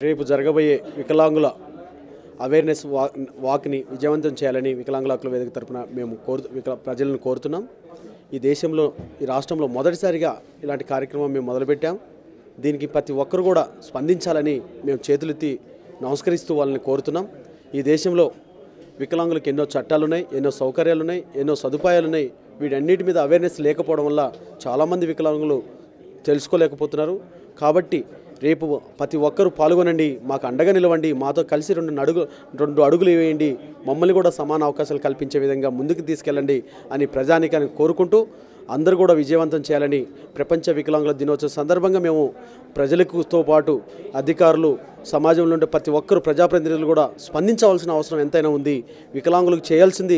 రేపు జరగబోయే వికలాంగుల అవేర్నెస్ వాక్ని విజయవంతం చేయాలని వికలాంగుల హక్కుల వేదిక తరపున మేము ప్రజలను కోరుతున్నాం. ఈ దేశంలో ఈ రాష్ట్రంలో మొదటిసారిగా ఇలాంటి కార్యక్రమం మేము మొదలుపెట్టాం. దీనికి ప్రతి ఒక్కరు కూడా స్పందించాలని మేము చేతులెత్తి నమస్కరిస్తూ వాళ్ళని కోరుతున్నాం. ఈ దేశంలో వికలాంగులకు ఎన్నో చట్టాలు ఉన్నాయి, ఎన్నో సౌకర్యాలు ఉన్నాయి, ఎన్నో సదుపాయాలు ఉన్నాయి. వీటన్నిటి మీద అవేర్నెస్ లేకపోవడం వల్ల చాలామంది వికలాంగులు తెలుసుకోలేకపోతున్నారు. కాబట్టి రేపు ప్రతి ఒక్కరూ పాల్గొనండి, మాకు అండగా నిలవండి, మాతో కలిసి రెండు అడుగులు వేయండి, మమ్మల్ని కూడా సమాన అవకాశాలు కల్పించే విధంగా ముందుకు తీసుకెళ్ళండి అని ప్రజానికాన్ని కోరుకుంటూ అందరూ కూడా విజయవంతం చేయాలని ప్రపంచ వికలాంగుల దినోత్సవం సందర్భంగా మేము ప్రజలతో పాటు అధికారులు, సమాజంలో ఉండే ప్రతి ఒక్కరు, ప్రజాప్రతినిధులు కూడా స్పందించవలసిన అవసరం ఎంతైనా ఉంది. వికలాంగులకు చేయాల్సింది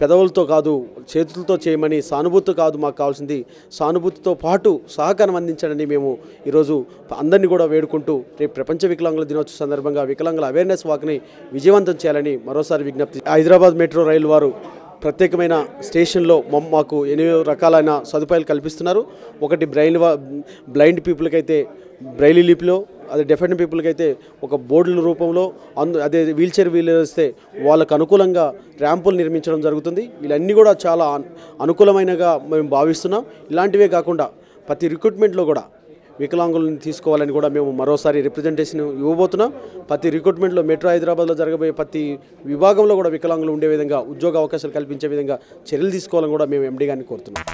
పెదవులతో కాదు, చేతులతో చేయమని, సానుభూతి కాదు మాకు కావాల్సింది, సానుభూతితో పాటు సహకారం అందించండి. మేము ఈరోజు అందరినీ కూడా వేడుకుంటూ రేపు ప్రపంచ వికలాంగుల దినోత్సవం సందర్భంగా వికలాంగుల అవేర్నెస్ వాక్ని విజయవంతం చేయాలని మరోసారి విజ్ఞప్తి. హైదరాబాద్ మెట్రో రైలు వారు ప్రత్యేకమైన స్టేషన్లో మాకు 8 రకాలైన సదుపాయాలు కల్పిస్తున్నారు. ఒకటి బ్లైండ్ పీపుల్కి అయితే బ్రైలీ లిపిలో, అదే డెఫెండ్ పీపుల్కి అయితే ఒక బోర్డుల రూపంలో, అదే వీల్చైర్ వస్తే వాళ్ళకు అనుకూలంగా ర్యాంపులు నిర్మించడం జరుగుతుంది. వీళ్ళన్నీ కూడా చాలా అనుకూలమైనగా మేము భావిస్తున్నాం. ఇలాంటివే కాకుండా ప్రతి రిక్రూట్మెంట్లో కూడా వికలాంగులను తీసుకోవాలని కూడా మేము మరోసారి రిప్రజెంటేషన్ ఇవ్వబోతున్నాం. ప్రతి రిక్రూట్మెంట్లో మెట్రో హైదరాబాద్లో జరగబోయే ప్రతి విభాగంలో కూడా వికలాంగులు ఉండే విధంగా, ఉద్యోగ అవకాశాలు కల్పించే విధంగా చర్యలు తీసుకోవాలని కూడా మేము ఎండీ గారిని కోరుతున్నాం.